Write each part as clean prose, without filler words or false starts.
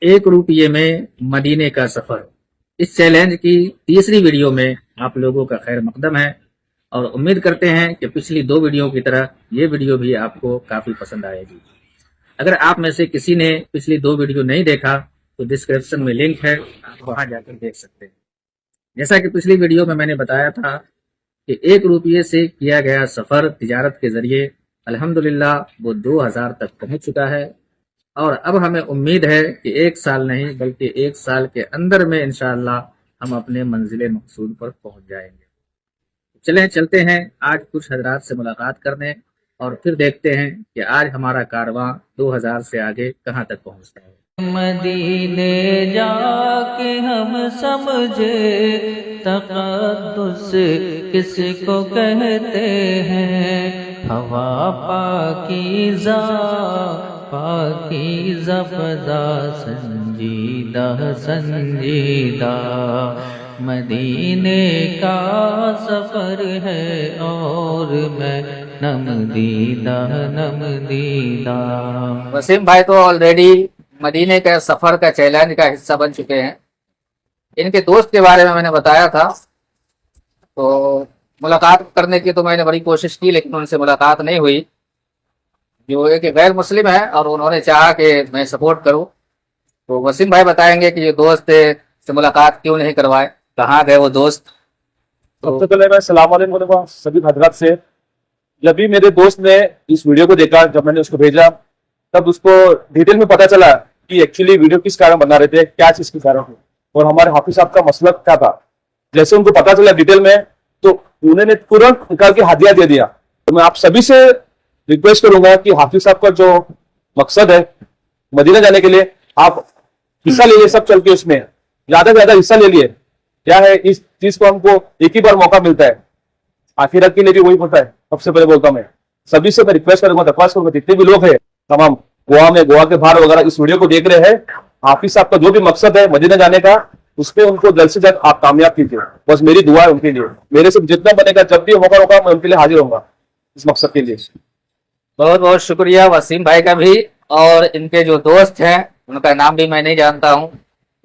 एक रुपये में मदीने का सफर, इस चैलेंज की तीसरी वीडियो में आप लोगों का खैर मकदम है और उम्मीद करते हैं कि पिछली दो वीडियो की तरह ये वीडियो भी आपको काफी पसंद आएगी। अगर आप में से किसी ने पिछली दो वीडियो नहीं देखा तो डिस्क्रिप्शन में लिंक है, आप वहां जाकर देख सकते हैं। जैसा कि पिछली वीडियो में मैंने बताया था कि 1 रुपये से किया गया सफर तिजारत के जरिए अल्हम्दुलिल्लाह वो 2000 तक पहुंच चुका है और अब हमें उम्मीद है कि 1 साल नहीं बल्कि 1 साल के अंदर में इंशाअल्लाह हम अपने मंजिल मकसूद पर पहुंच जाएंगे। चलते हैं आज कुछ हजरात से मुलाकात करने और फिर देखते हैं कि आज हमारा कारवां 2000 से आगे कहां तक पहुंचता है। मदीने जाके हम समझे तक़द्दुस किसको कहते हैं। हवा पाकीज़ा पाकीज़ा फ़ज़ा संजीदा संजीदा, मदीने का सफ़र है और मैं नमदीदा नमदीदा। वसीम भाई तो ऑलरेडी मदीने के सफर का चैलेंज का हिस्सा बन चुके हैं। इनके दोस्त के बारे में मैंने बताया था, तो मुलाकात करने की तो मैंने बड़ी कोशिश की लेकिन उनसे मुलाकात नहीं हुई। जो एक गैर मुस्लिम है और उन्होंने चाहा कि मैं सपोर्ट करूं, तो वसीम भाई बताएंगे कि ये दोस्त से मुलाकात क्यों नहीं करवाए, कहाँ गए वो दोस्त। सबसे पहले मैं सलाम वालेकुम बोलूंगा सभी हजरात से। जब भी मेरे दोस्त ने इस वीडियो को देखा, जब मैंने उसको भेजा, तब उसको डिटेल में पता चला कि एक्चुअली वीडियो किस कारण बना रहे थे, क्या चीज के कारण है और हमारे हाफिज साहब का मसला क्या था। जैसे उनको पता चला डिटेल में तो उन्होंने तुरंत निकाल के हदिया दे दिया। तो मैं आप सभी से रिक्वेस्ट करूंगा कि हाफिज साहब का जो मकसद है मदीना जाने के लिए, आप हिस्सा ले लिए, सब चल के उसमें ज्यादा से ज्यादा हिस्सा ले लिए। क्या है, इस चीज को हमको एक ही बार मौका मिलता है, आखिरत के लिए भी वही होता है। सबसे पहले बोलता हूं मैं सभी से, मैं रिक्वेस्ट करूंगा, दरख्वास्त करूंगा, जितने भी लोग हैं तमाम गोवा में, गोवा के बाहर वगैरह इस वीडियो को देख रहे हैं, हाफिज साहब का जो भी मकसद है मदीना जाने का, उसमें उनको जल्द से जल्द आप कामयाब कीजिए। बस मेरी दुआ है उनके लिए, मेरे से जितना बनेगा, जब भी मौका होगा मैं उनके लिए हाजिर होऊंगा इस मकसद के लिए। बहुत बहुत शुक्रिया वसीम भाई का भी। और इनके जो दोस्त हैं उनका नाम भी मैं नहीं जानता हूं,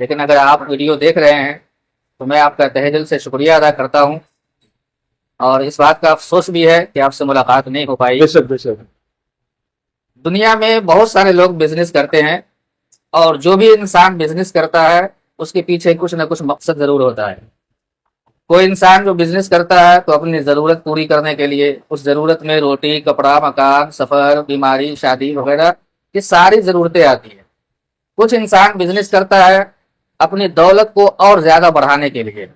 लेकिन अगर आप वीडियो देख रहे हैं तो मैं आपका तहे दिल से शुक्रिया अदा करता हूं और इस बात का अफसोस भी है कि आपसे मुलाकात नहीं हो पाई। बेशक बेशक। दुनिया में बहुत सारे लोग बिजनेस करते हैं और जो भी इंसान बिजनेस करता है उसके पीछे कुछ ना कुछ मकसद जरूर होता है। कोई इंसान जो बिजनेस करता है तो अपनी जरूरत पूरी करने के लिए, उस जरूरत में रोटी, कपड़ा, मकान, सफर, बीमारी, शादी वगैरह ये सारी जरूरतें आती है। कुछ इंसान बिजनेस करता है अपनी दौलत को और ज्यादा बढ़ाने के लिए।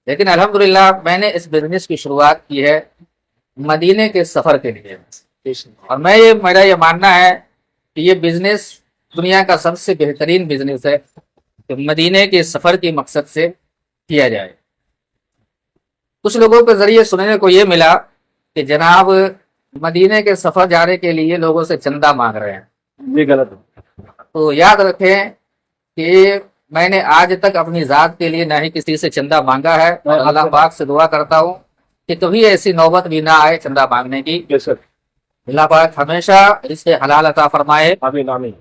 लेकिन अल्हम्दुलिल्लाह मैंने इस बिजनेस की शुरुआत की है मदीने के सफर के लिए और मेरा ये मानना है कि ये बिजनेस दुनिया का सबसे बेहतरीन बिजनेस है कि मदीने के सफर के मकसद से किया जाए। कुछ लोगों के जरिए सुनने को ये मिला कि जनाब मदीने के सफर जाने के लिए लोगों से चंदा मांग रहे हैं। ये गलत है। तो याद रखें कि मैंने आज तक अपनी जात के लिए ना ही किसी से चंदा मांगा है और अल्लाह पाक से दुआ करता हूँ कि कभी ऐसी नौबत भी ना आए चंदा मांगने की। बेशक। अल्लाह पाक हमेशा इसे हलाल अता फरमाए। आमीन आमीन।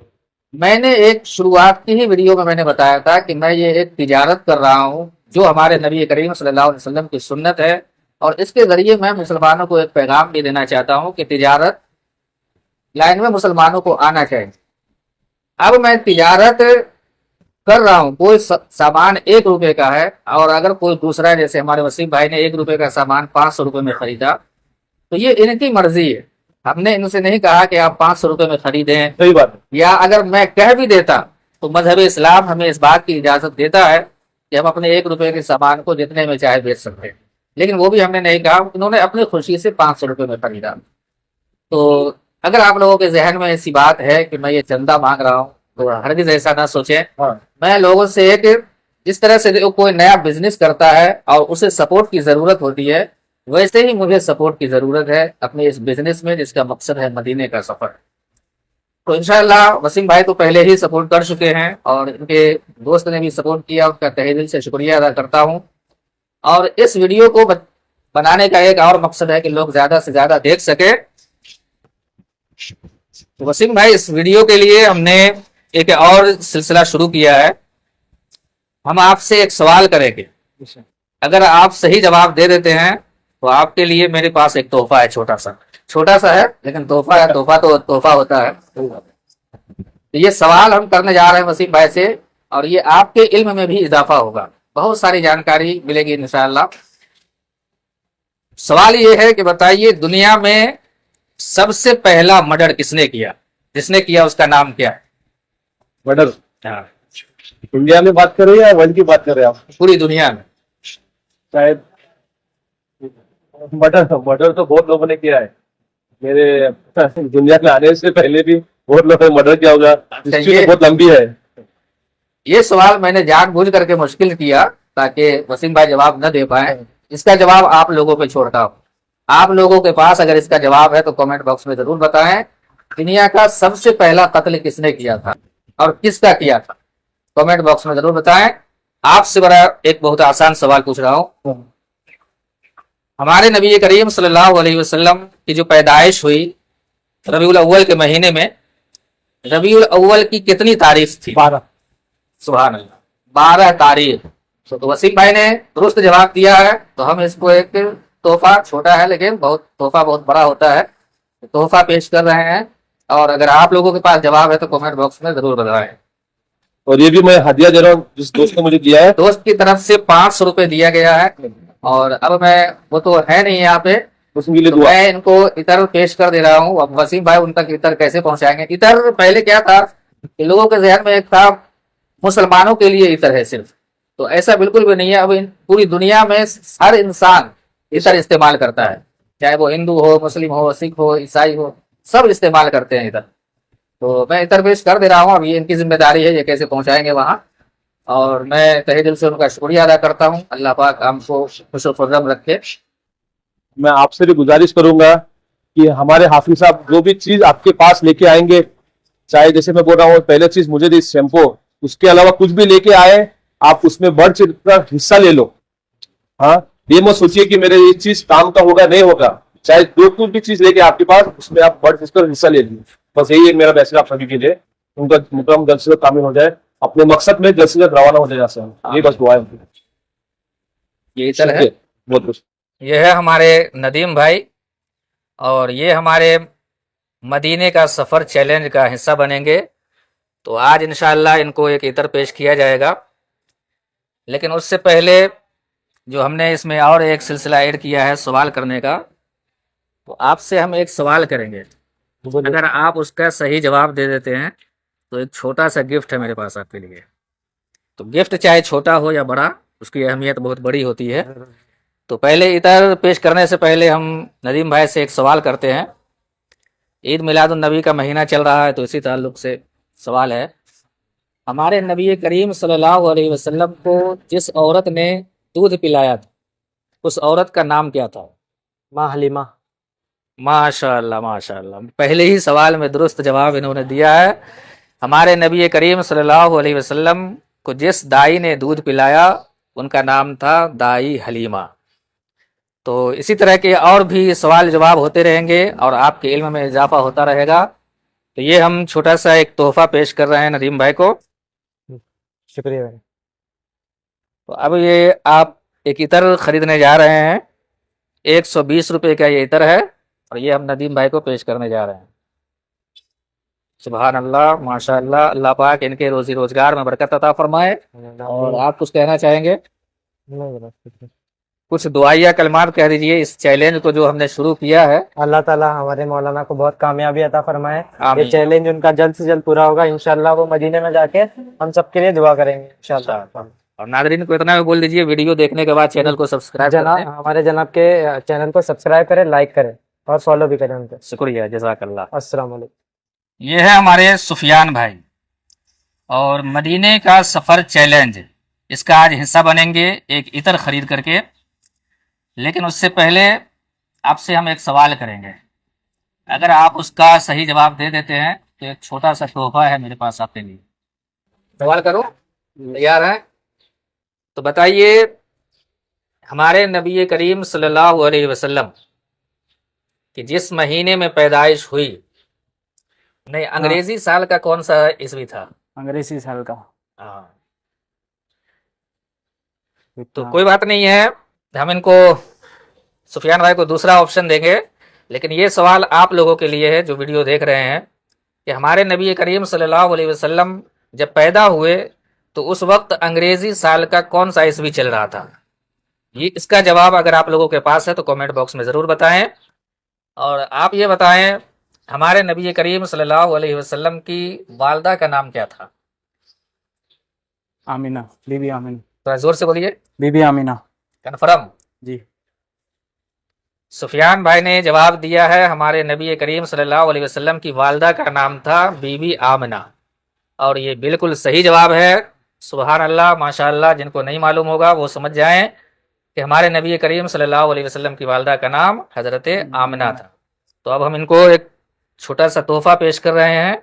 मैंने एक शुरुआत की ही वीडियो में मैंने बताया था कि मैं ये एक तिजारत कर रहा हूँ जो हमारे नबी करीम सल्लल्लाहु अलैहि वसल्लम की सुन्नत है और इसके जरिए मैं मुसलमानों को एक पैगाम भी देना चाहता हूँ कि तिजारत लाइन में मुसलमानों को आना चाहिए। अब मैं तिजारत कर रहा हूँ, कोई सामान 1 रुपए का है और अगर कोई दूसरा, जैसे हमारे वसीम भाई ने 1 रुपए का सामान 500 रुपए में खरीदा, तो ये इनकी मर्जी है। हमने इनसे नहीं कहा कि आप 500 रुपए में खरीदें। सही बात है। या अगर मैं कह भी देता तो मजहब इस्लाम हमें इस बात की इजाजत देता है कि हम अपने 1 रुपए के सामान को जितने में चाहे बेच सकते हैं, लेकिन वो भी हमने नहीं कहा। उन्होंने अपनी खुशी से 500 रुपए में खरीदा। तो अगर आप लोगों के जहन में ऐसी बात है कि मैं ये चंदा मांग रहा हूँ तो हरगिज ऐसा ना सोचें। मैं लोगों से एक, जिस तरह से कोई नया बिजनेस करता है और उसे सपोर्ट की जरूरत होती है, वैसे ही मुझे सपोर्ट की जरूरत है अपने इस बिजनेस में जिसका मकसद है मदीने का सफर। तो इंशाअल्लाह वसीम भाई तो पहले ही सपोर्ट कर चुके हैं और इनके दोस्त ने भी सपोर्ट किया, उनका तहे दिल से शुक्रिया अदा करता हूं। और इस वीडियो को बनाने का एक और मकसद है कि लोग ज्यादा से ज्यादा देख सके। तो वसीम भाई, इस वीडियो के लिए हमने ایک اور سلسلہ شروع کیا ہے. ہم آپ سے ایک سوال کریں گے, اگر آپ صحیح جواب دے دیتے ہیں تو آپ کے لیے میرے پاس ایک تحفہ ہے, چھوٹا سا ہے لیکن تحفہ ہے. تحفہ تو تحفہ ہوتا ہے. تو یہ سوال ہم کرنے جا رہے ہیں وسیم بھائی سے, اور یہ آپ کے علم میں بھی اضافہ ہوگا, بہت ساری جانکاری ملے گی انشاءاللہ. سوال یہ ہے کہ بتائیے دنیا میں سب سے پہلا مرڈر کس نے کیا؟ جس نے کیا اس کا نام کیا ہے؟ مرڈر ہاں, انڈیا میں بات کر رہے ہیں یا ورلڈ کی بات کر رہے ہیں آپ؟ پوری دنیا میں. شاید مرڈر تو بہت لوگوں نے کیا ہے. میرے دنیا میں آنے سے پہلے بھی بہت لوگوں نے مرڈر کیا ہوگا. ہسٹری تو بہت لمبی ہے. یہ سوال میں نے جان بوجھ کر کے مشکل کیا تاکہ وسیم بھائی جواب نہ دے پائیں. اس کا جواب آپ لوگوں پہ چھوڑتا ہوں. آپ لوگوں کے پاس اگر اس کا جواب ہے تو کامنٹ باکس میں ضرور بتائیں. دنیا کا سب سے پہلا قتل کس نے کیا تھا اور کس کا کیا تھا؟ کامنٹ باکس میں ضرور بتائیں. آپ سے بڑا ایک بہت آسان سوال پوچھ رہا ہوں. ہمارے نبی کریم صلی اللہ علیہ وسلم کی جو پیدائش ہوئی ربیع الاول کے مہینے میں, ربیع الاول کی کتنی تاریخ تھی؟ 12. سبحان اللہ, 12 تاریخ. تو وسیم بھائی نے درست جواب دیا ہے, تو ہم اس کو ایک تحفہ, چھوٹا ہے لیکن تحفہ بہت بڑا ہوتا ہے, تحفہ پیش کر رہے ہیں. اور اگر آپ لوگوں کے پاس جواب ہے تو کامنٹ باکس میں ضرور بتائیں. اور یہ بھی میں ہدیہ دے رہا ہوں جس دوست نے مجھے دیا ہے. دوست کی طرف سے 500 روپے دیا گیا ہے. اور اب میں, وہ تو ہے نہیں یہاں پہ, اس کے لیے تو دعا. میں ان کو عطر پیش کر دے رہا ہوں. اب وسیم بھائی ان تک عطر کیسے پہنچائیں گے؟ عطر پہلے کیا تھا کہ لوگوں کے ذہن میں ایک تھا مسلمانوں کے لیے عطر ہے صرف, تو ایسا بالکل بھی نہیں ہے. اب پوری دنیا میں ہر انسان عطر استعمال کرتا ہے, چاہے وہ ہندو ہو, مسلم ہو, سکھ ہو, عیسائی ہو, سب استعمال کرتے ہیں عطر. تو میں عطر پیش کر دے رہا ہوں. اب یہ ان کی ذمہ داری ہے یہ کیسے پہنچائیں گے وہاں. اور میں تہہ دل سے ان کا شکریہ ادا کرتا ہوں. اللہ پاک ہم کو خوش و خرم رکھے. میں آپ سے بھی گزارش کروں گا کہ ہمارے حافظ صاحب جو بھی چیز آپ کے پاس لے کے آئیں گے, چاہے جیسے میں بول رہا ہوں پہلے چیز مجھے دی شیمپو, اس کے علاوہ کچھ بھی لے کے آئے آپ اس میں بڑھ چڑھ کر حصہ لے لو. ہاں, یہ مت سوچیے کہ میرے یہ چیز کام کا ہوگا نہیں ہوگا. چاہے جو کچھ بھی چیز لے کے آپ کے پاس اس میں آپ بڑھ چڑھ کر حصہ لے لیجیے. بس یہی ایک میرا میسج آپ سبھی کے لیے, ان کا مکرم جلد سے جلد کامل ہو جائے, اپنے مقصد میں جلد سے جلد روانہ ہو جائے. یہ بس دعا ہے. یہ عطر ہے, بہت کچھ. یہ ہے ہمارے ندیم بھائی, اور یہ ہمارے مدینے کا سفر چیلنج کا حصہ بنیں گے. تو آج انشاءاللہ ان کو ایک عطر پیش کیا جائے گا. لیکن اس سے پہلے جو ہم نے اس میں اور ایک سلسلہ ایڈ کیا ہے سوال کرنے کا, تو آپ سے ہم ایک سوال کریں گے. اگر آپ اس کا صحیح جواب دے دیتے ہیں تو ایک چھوٹا سا گفٹ ہے میرے پاس آپ کے لیے. تو گفٹ چاہے چھوٹا ہو یا بڑا, اس کی اہمیت بہت بڑی ہوتی ہے. تو پہلے عطر پیش کرنے سے پہلے ہم ندیم بھائی سے ایک سوال کرتے ہیں. عید میلاد النبی کا مہینہ چل رہا ہے, تو اسی تعلق سے سوال ہے. ہمارے نبی کریم صلی اللہ علیہ وسلم کو جس عورت نے دودھ پلایا تھا اس عورت کا نام کیا تھا؟ ماں حلیمہ. ماشاء اللہ ماشاء اللہ, پہلے ہی سوال میں درست جواب انہوں نے دیا ہے. ہمارے نبی کریم صلی اللہ علیہ وسلم کو جس دائی نے دودھ پلایا ان کا نام تھا دائی حلیمہ. تو اسی طرح کے اور بھی سوال جواب ہوتے رہیں گے اور آپ کے علم میں اضافہ ہوتا رہے گا. تو یہ ہم چھوٹا سا ایک تحفہ پیش کر رہے ہیں ندیم بھائی کو. شکریہ بھائی. تو اب یہ آپ ایک عطر خریدنے جا رہے ہیں, 120 روپے کا یہ عطر ہے, اور یہ ہم ندیم بھائی کو پیش کرنے جا رہے ہیں. سبحان اللہ, ماشاء اللہ, اللہ پاک ان کے روزی روزگار میں برکت عطا فرمائے. اور آپ کچھ کہنا چاہیں گے؟ کچھ دعائیہ کلمات کہہ دیجئے اس چیلنج کو جو ہم نے شروع کیا ہے. اللہ تعالیٰ ہمارے مولانا کو بہت کامیابی عطا فرمائے. آمین. یہ چیلنج ان کا جلد سے جلد پورا ہوگا انشاءاللہ. وہ مدینے میں جا کے ہم سب کے لیے دعا کریں گے انشاءاللہ. اور ناظرین کو اتنا بھی بول دیجئے, ویڈیو دیکھنے کے بعد چینل کو سبسکرائب کریں. ہمارے جناب کے چینل کو سبسکرائب کریں, لائک کریں اور فالو بھی کریں ان کو. شکریہ, جزاک اللہ. السلام علیکم. یہ ہے ہمارے سفیان بھائی, اور مدینے کا سفر چیلنج, اس کا آج حصہ بنیں گے ایک عطر خرید کر کے. لیکن اس سے پہلے آپ سے ہم ایک سوال کریں گے. اگر آپ اس کا صحیح جواب دے دیتے ہیں تو ایک چھوٹا سا تحفہ ہے میرے پاس آپ کے لیے. سوال کرو, تیار ہیں؟ تو بتائیے ہمارے نبی کریم صلی اللہ علیہ وسلم کہ جس مہینے میں پیدائش ہوئی, نہیں انگریزی سال کا کون سا عیسوی تھا؟ अंग्रेजी साल का हाँ, तो इतना कोई बात नहीं है, हम इनको सुफियान भाई को दूसरा ऑप्शन देंगे। लेकिन ये सवाल आप लोगों के लिए है जो वीडियो देख रहे हैं कि हमारे नबी करीम सल्लल्लाहु अलैहि वसल्लम जब पैदा हुए तो उस वक्त अंग्रेजी साल का कौन सा ईस्वी चल रहा था। ये इसका जवाब अगर आप लोगों के पास है तो कमेंट बॉक्स में ज़रूर बताएं। और आप ये बताएं हमारे नबी करीम सल्लल्लाहु अलैहि वसल्लम की वालदा का नाम क्या था। आमीना, बीबी आमीना, थोड़ा जोर से बोलिए। बीबी आमीना कन्फर्म। जी। सुफियान भाई ने जवाब दिया है हमारे नबी करीम सल्लल्लाहु अलैहि वसल्लम की वालदा का नाम था बीबी आमना, और ये बिल्कुल सही जवाब है। सुभान अल्लाह, माशाअल्लाह। जिनको नहीं मालूम होगा वो समझ जाएं कि हमारे नबी करीम सल्लल्लाहु अलैहि वसल्लम की वालदा का नाम हजरत आमना था। तो अब हम इनको एक छोटा सा तोहफा पेश कर रहे हैं,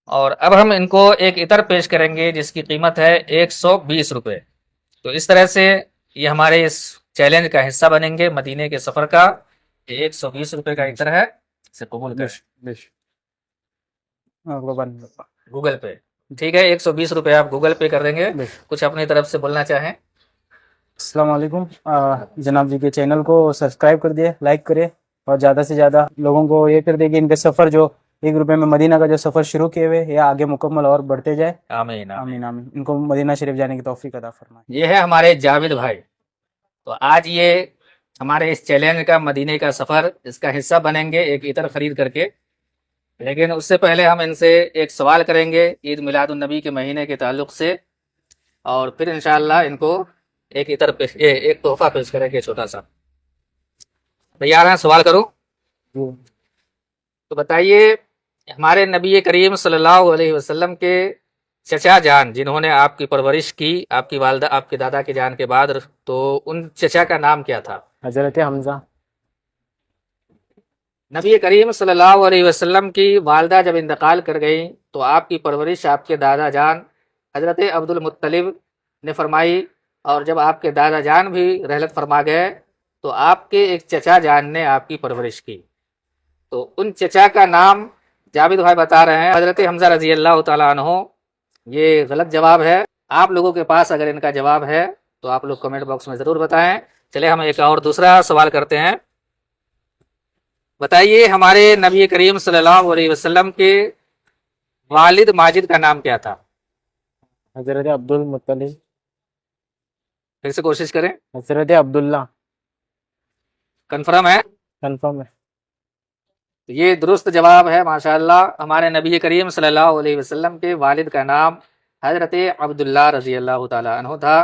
और अब हम इनको एक इतर पेश करेंगे जिसकी कीमत है 120 रुपये। तो इस तरह से ये हमारे इस चैलेंज का हिस्सा बनेंगे मदीने के सफर का। 120 रुपये का इतर है, इसे कबूल कर गूगल पे। ठीक है, 120 रुपये आप गूगल पे कर देंगे। कुछ अपनी तरफ से बोलना चाहें। अस्सलाम वालेकुम। जनाब जी के चैनल को सब्सक्राइब कर दिए, लाइक करें और ज़्यादा से ज़्यादा लोगों को ये कर दिए कि इनके सफ़र जो 1 रुपये में मदीना का जो सफ़र शुरू किए हुए ये आगे मुकम्मल और बढ़ते जाए। आमीन आमीन। आमीन आमीन। इनको मदीना शरीफ जाने की तौफीक अता फरमाए। ये है हमारे जावेद भाई। तो आज ये हमारे इस चैलेंज का मदीने का सफ़र इसका हिस्सा बनेंगे एक इतर खरीद करके। लेकिन उससे पहले हम इनसे एक सवाल करेंगे ईद मिलादुन नबी के महीने के ताल्लुक से, और फिर इंशाअल्लाह इनको एक इतर पेश एक तोहफा पेश करेंगे छोटा सा। तैयार हैं? सवाल करूं? तो बताइए हमारे नबी करीम सल्लल्लाहु अलैहि वसल्लम के चचा जान जिन्होंने आपकी परवरिश की, आपकी वालदा आपके दादा के जान के बाद, तो उन चचा का नाम क्या था? हजरत हमजा। नबी करीम सल्लल्लाहु अलैहि वसल्लम की वालदा जब इंतकाल कर गई तो आपकी परवरिश आपके दादा जान हजरत अब्दुल मुत्तलिब ने फरमाई, और जब आपके दादा जान भी रहलत फरमा गए तो आपके एक चचा जान ने आपकी परवरिश की। तो उन चचा का नाम जावेद भाई बता रहे हैं हजरत हमजा रजी अल्लाह तआला अन्हो। ये गलत जवाब है। आप लोगों के पास अगर इनका जवाब है तो आप लोग कमेंट बॉक्स में ज़रूर बताएं। चले हम एक और दूसरा सवाल करते हैं। बताइए हमारे नबी करीम सल्लल्लाहु अलैहि वसल्लम के वालिद माजिद का नाम क्या था? हजरत अब्दुल मुत्तलिब। फिर से कोशिश करें। हजरत अब्दुल्ला। कंफर्म है? कन्फर्म है। तो ये दुरुस्त जवाब है माशाअल्लाह। हमारे नबी करीम सल्लल्लाहु अलैहि वसल्लम के वालिद का नाम हजरत अब्दुल्ला रजी अल्लाह तआला अन्हु था।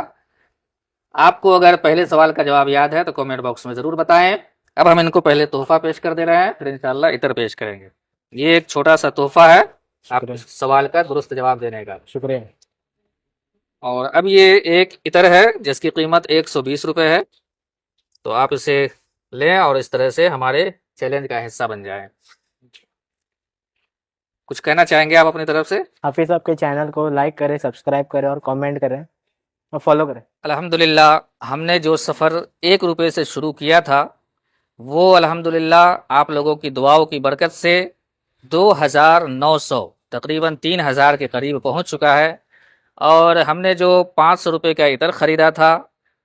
आपको अगर पहले सवाल का जवाब याद है तो कमेंट बॉक्स में ज़रूर बताएं। अब हम इनको पहले तोहफा पेश कर दे रहे हैं, फिर इंशाअल्लाह इतर पेश करेंगे। ये एक छोटा सा तोहफा है आप सवाल का दुरुस्त जवाब देने का। शुक्रिया। और अब ये एक इतर है जिसकी कीमत 120 रुपये है। तो आप इसे लें और इस तरह से हमारे चैलेंज का हिस्सा बन जाएं। कुछ कहना चाहेंगे आप अपनी तरफ से? हाफिज आपके चैनल को लाइक करें, सब्सक्राइब करें और कमेंट करें और फॉलो करें। अल्हम्दुलिल्लाह हमने जो सफ़र 1 रुपये से शुरू किया था वो अल्हम्दुलिल्लाह आप लोगों की दुआओं की बरकत से 2900 तकरीबन 3000 के करीब पहुंच चुका है। और हमने जो 500 रुपये का इतर ख़रीदा था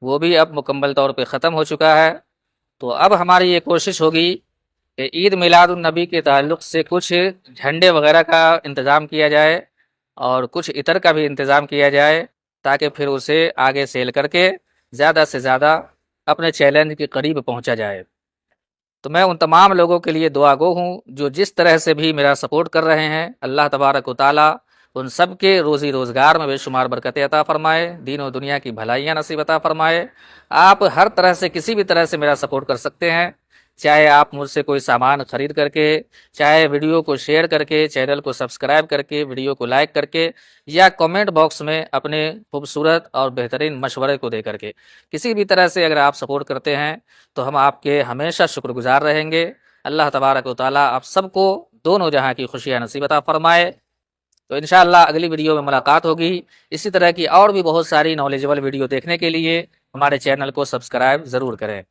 वो भी अब मुकम्मल तौर पे ख़त्म हो चुका है। तो अब हमारी ये कोशिश होगी कि ईद मिलादुन नबी के ताल्लुक़ से कुछ झंडे वगैरह का इंतज़ाम किया जाए और कुछ इतर का भी इंतज़ाम किया जाए, ताकि फिर उसे आगे सेल करके ज़्यादा से ज़्यादा अपने चैलेंज के करीब पहुंचा जाए। तो मैं उन तमाम लोगों के लिए दुआ गो हूँ जो जिस तरह से भी मेरा सपोर्ट कर रहे हैं। अल्लाह तबारक व तआला उन सब के रोज़ी रोज़गार में बेशुमार बरकत अता फ़रमाए, दीन और दुनिया की भलाइयाँ नसीब अता फ़रमाए। आप हर तरह से किसी भी तरह से मेरा सपोर्ट कर सकते हैं, चाहे आप मुझसे कोई सामान ख़रीद करके, चाहे वीडियो को शेयर करके, चैनल को सब्सक्राइब करके, वीडियो को लाइक करके, या कमेंट बॉक्स में अपने खूबसूरत और बेहतरीन मशवरे को दे करके। किसी भी तरह से अगर आप सपोर्ट करते हैं तो हम आपके हमेशा शुक्रगुजार रहेंगे। अल्लाह तबारक व तआला आप सबको दोनों जहां की खुशियाँ नसीब अता फ़रमाए। तो इंशाअल्लाह अगली वीडियो में मुलाकात होगी। इसी तरह की और भी बहुत सारी नॉलेजेबल वीडियो देखने के लिए हमारे चैनल को सब्सक्राइब ज़रूर करें।